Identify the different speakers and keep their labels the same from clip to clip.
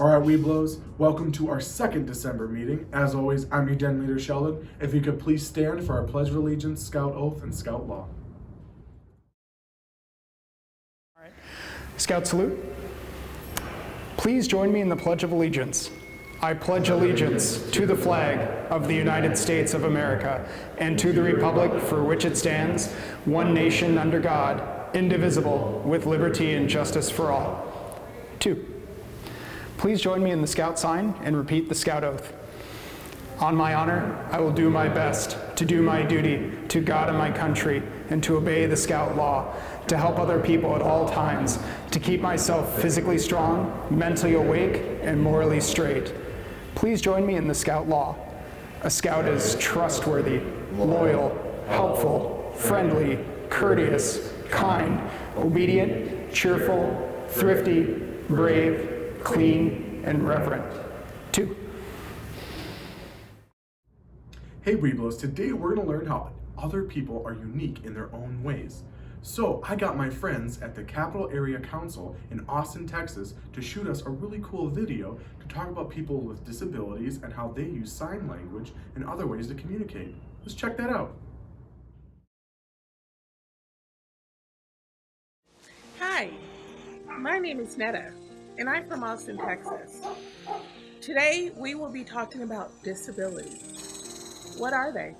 Speaker 1: All right, Webelos, welcome to our second December meeting. As always, I'm your den Leader Sheldon. If you could please stand for our Pledge of Allegiance, Scout Oath, and Scout Law.
Speaker 2: All right. Scout salute. Please join me in the Pledge of Allegiance. I pledge allegiance to the flag of the United States of America and to the republic for which it stands, one nation under God, indivisible, with liberty and justice for all. 2. Please join me in the Scout sign and repeat the Scout oath. On my honor, I will do my best to do my duty to God and my country and to obey the Scout law, to help other people at all times, to keep myself physically strong, mentally awake, and morally straight. Please join me in the Scout law. A Scout is trustworthy, loyal, helpful, friendly, courteous, kind, obedient, cheerful, thrifty, brave, clean, and reverent. 2.
Speaker 1: Hey Webelos, today we're going to learn how other people are unique in their own ways. So I got my friends at the Capital Area Council in Austin, Texas to shoot us a really cool video to talk about people with disabilities and how they use sign language and other ways to communicate. Let's check that out.
Speaker 3: Hi, my name is Netta, and I'm from Austin, Texas. Today, we will be talking about disabilities. What are they?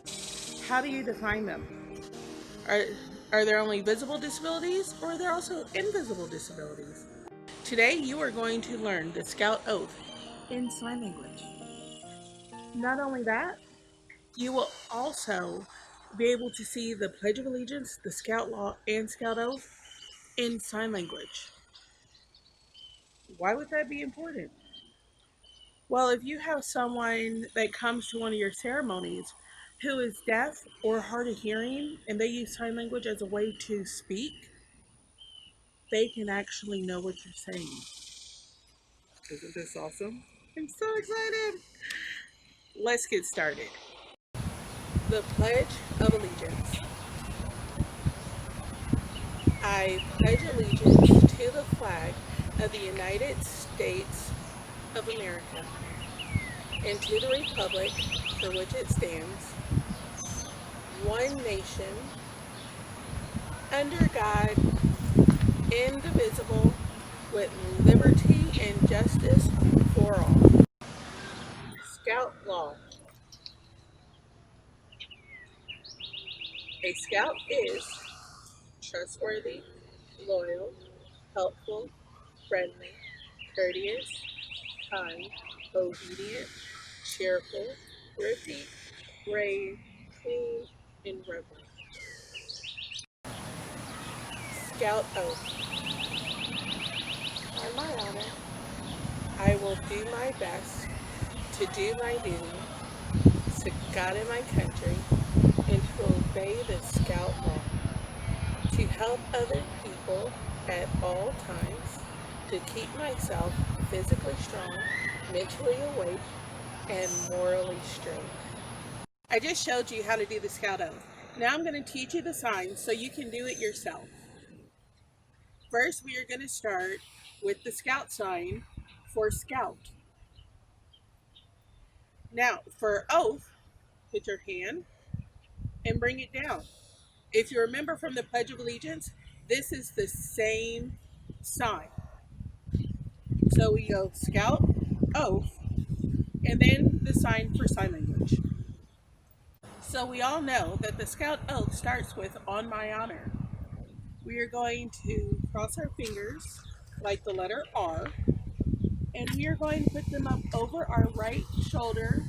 Speaker 3: How do you define them? Are there only visible disabilities, or are there also invisible disabilities? Today, you are going to learn the Scout Oath in sign language. Not only that, you will also be able to see the Pledge of Allegiance, the Scout Law, and Scout Oath in sign language. Why would that be important? Well, if you have someone that comes to one of your ceremonies who is deaf or hard of hearing and they use sign language as a way to speak, they can actually know what you're saying. Isn't this awesome? I'm so excited. Let's get started. The Pledge of Allegiance. I pledge allegiance to the flag of the United States of America and to the republic for which it stands, one nation, under God, indivisible, with liberty and justice for all. Scout Law. A scout is trustworthy, loyal, helpful, friendly, courteous, kind, obedient, cheerful, thrifty, brave, clean, and reverent. Scout Oath. On my honor, I will do my best to do my duty to God and my country and to obey the Scout Law, to help other people at all times, to keep myself physically strong, mentally awake, and morally straight. I just showed you how to do the Scout Oath. Now I'm going to teach you the signs so you can do it yourself. First, we are going to start with the Scout sign for Scout. Now, for Oath, put your hand and bring it down. If you remember from the Pledge of Allegiance, this is the same sign. So we go Scout, Oath, and then the sign for sign language. So we all know that the Scout Oath starts with on my honor. We are going to cross our fingers like the letter R, and we are going to put them up over our right shoulder,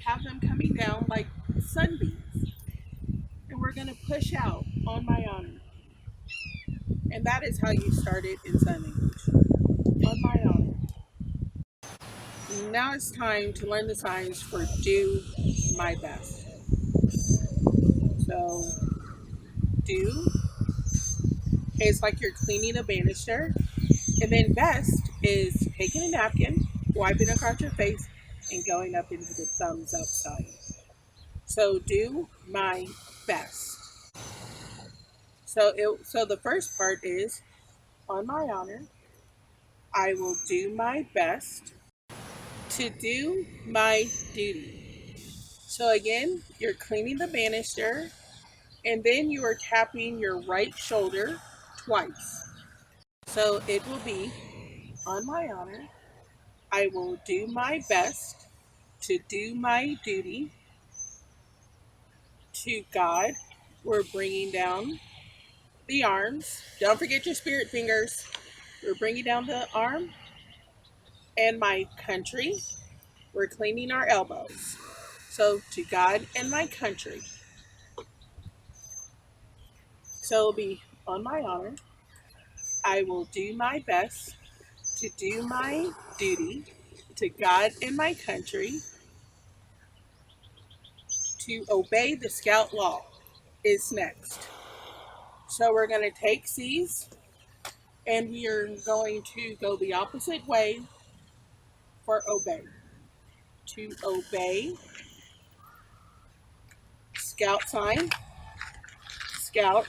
Speaker 3: have them coming down like sunbeams. And we're going to push out on my honor. And that is how you start it in sign language. On my honor. Now it's time to learn the signs for do my best. So, do is like you're cleaning a banister. And then best is taking a napkin, wiping across your face, and going up into the thumbs up sign. So do my best. So the first part is, on my honor, I will do my best to do my duty. So again, you're cleaning the banister, and then you are tapping your right shoulder twice. So it will be, on my honor, I will do my best to do my duty. To God, we're bringing down the arms. Don't forget your spirit fingers. We're bringing down the arm. And my country, we're cleaning our elbows. So to God and my country. So it'll be, on my honor, I will do my best to do my duty to God and my country, to obey the Scout law is next. So we're going to take C's, and we are going to go the opposite way for obey. To obey, Scout sign, Scout,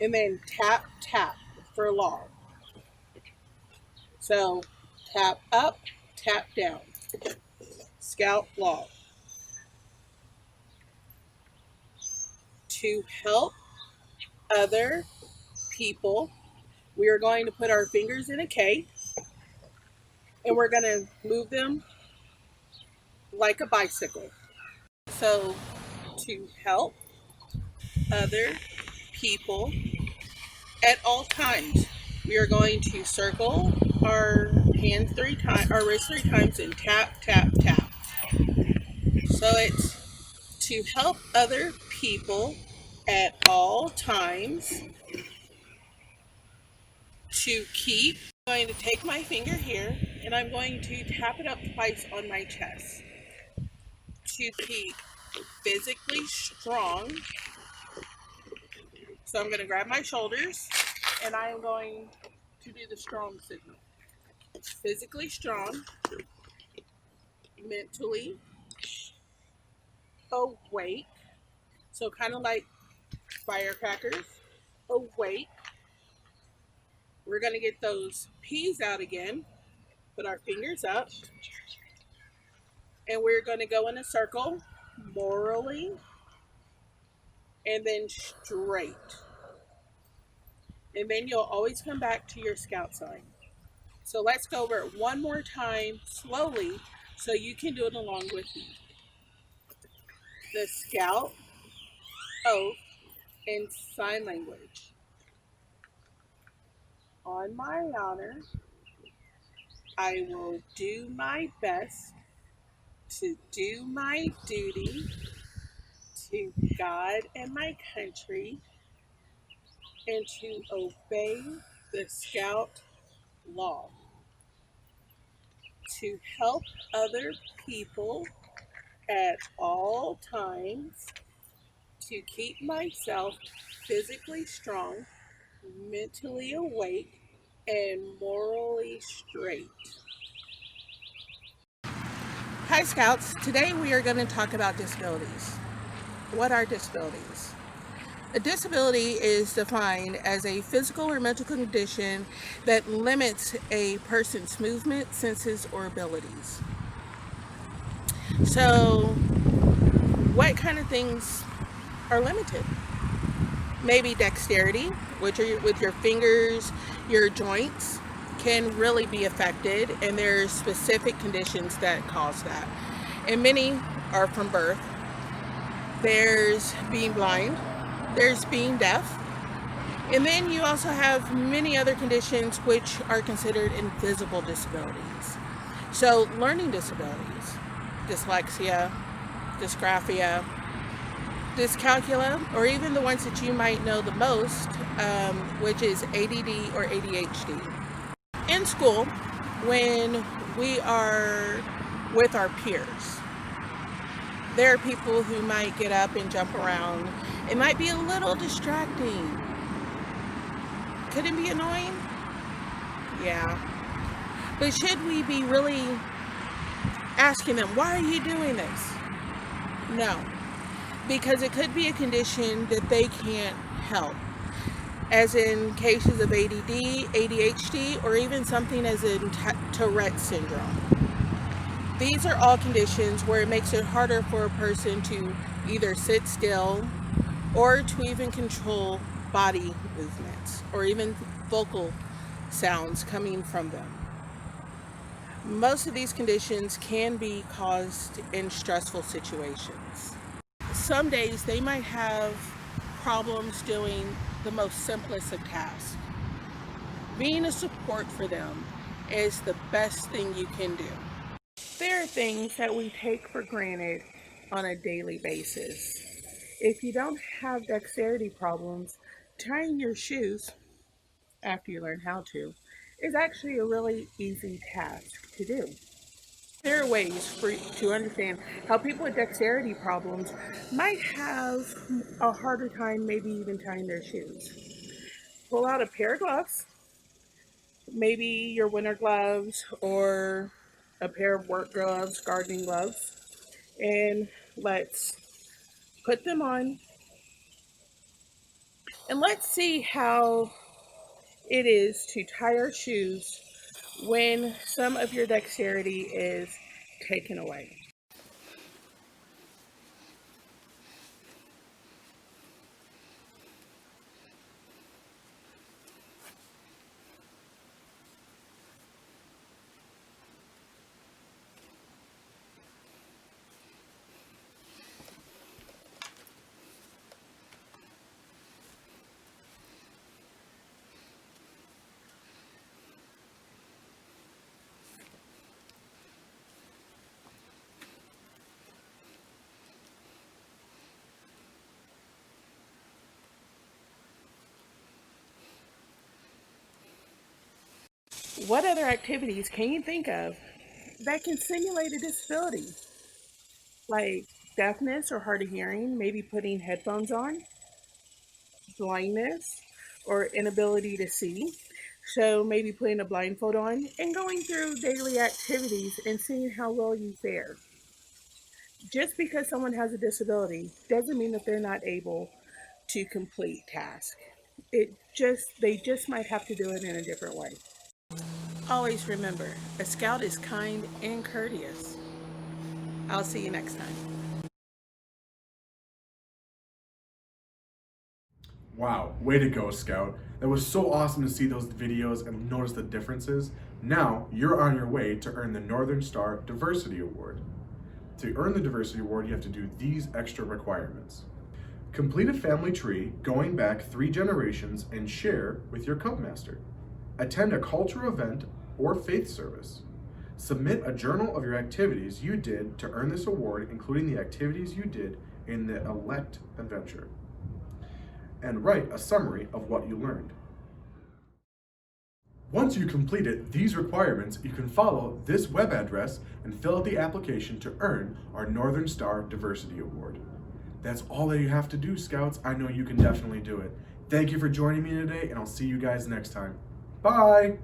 Speaker 3: and then tap, tap for law. So tap up, tap down. Scout law. To help other people, we are going to put our fingers in a K, and we're going to move them like a bicycle. So to help other people at all times, we are going to circle our hands 3 times, our wrist 3 times, and tap, tap, tap. So it's to help other people at all times. To keep, I'm going to take my finger here, and I'm going to tap it up twice on my chest. To keep physically strong. So I'm going to grab my shoulders, and I am going to do the strong signal. Physically strong, mentally awake, so kind of like firecrackers, awake. We're going to get those P's out again, put our fingers up, and we're going to go in a circle, morally, and then straight. And then you'll always come back to your Scout sign. So let's go over it one more time slowly so you can do it along with me. The Scout oath in sign language. On my honor, I will do my best to do my duty to God and my country, and to obey the Scout law. To help other people at all times. To keep myself physically strong, mentally awake, and morally straight. Hi Scouts, today we are going to talk about disabilities. What are disabilities? A disability is defined as a physical or mental condition that limits a person's movement, senses, or abilities. So, what kind of things are limited? Maybe dexterity, which are with your fingers, your joints, can really be affected, and there's specific conditions that cause that. And many are from birth. There's being blind, there's being deaf, and then you also have many other conditions which are considered invisible disabilities. So learning disabilities, dyslexia, dysgraphia, dyscalculia, or even the ones that you might know the most, which is ADD or ADHD. In school, when we are with our peers, there are people who might get up and jump around. It might be a little distracting. Could it be annoying? Yeah. But should we be really asking them, why are you doing this? No. Because it could be a condition that they can't help. As in cases of ADD, ADHD, or even something as in Tourette syndrome. These are all conditions where it makes it harder for a person to either sit still or to even control body movements or even vocal sounds coming from them. Most of these conditions can be caused in stressful situations. Some days they might have problems doing the most simplest of tasks. Being a support for them is the best thing you can do. There are things that we take for granted on a daily basis. If you don't have dexterity problems, tying your shoes, after you learn how to, is actually a really easy task to do. There are ways to understand how people with dexterity problems might have a harder time maybe even tying their shoes. Pull out a pair of gloves, maybe your winter gloves or a pair of work gloves, gardening gloves, and let's put them on and let's see how it is to tie our shoes when some of your dexterity is taken away. What other activities can you think of that can simulate a disability? Like deafness or hard of hearing, maybe putting headphones on, blindness or inability to see. So maybe putting a blindfold on and going through daily activities and seeing how well you fare. Just because someone has a disability doesn't mean that they're not able to complete tasks. They just might have to do it in a different way. Always remember, a scout is kind and courteous. I'll see you next time.
Speaker 1: Wow, way to go, Scout. That was so awesome to see those videos and notice the differences. Now, you're on your way to earn the Northern Star Diversity Award. To earn the Diversity Award, you have to do these extra requirements. Complete a family tree going back 3 generations and share with your Cub Master. Attend a cultural event or faith service. Submit a journal of your activities you did to earn this award, including the activities you did in the Elect Adventure. And write a summary of what you learned. Once you completed these requirements, you can follow this web address and fill out the application to earn our Northern Star Diversity Award. That's all that you have to do, Scouts. I know you can definitely do it. Thank you for joining me today, and I'll see you guys next time. Bye!